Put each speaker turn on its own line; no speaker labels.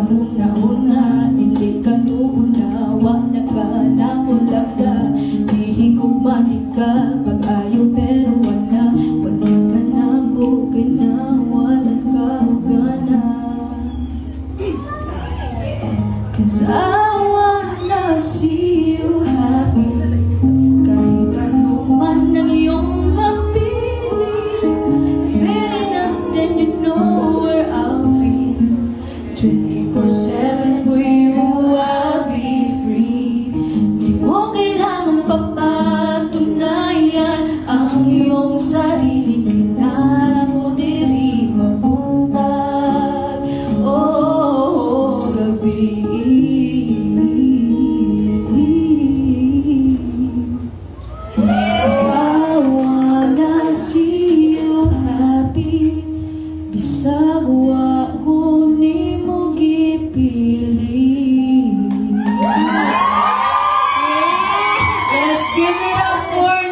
una-una, hindi ka tuunawa na ka na ulaga. Ihigugmanin ka, pag-ayo pero wala ka na ko ganawa na ka ugana. Cause I wanna see you happy, kahit anong man ang iyong mapili. Feeling us, then you know where I'll be. 24/7 for you, I'll be free. Di mo kailangan papatunayan ang iyong sarili. Kinala mo diri mabuntag o gabi. Cause I wanna see you happy, bisag wa ko nimo gipili. Let's give it up for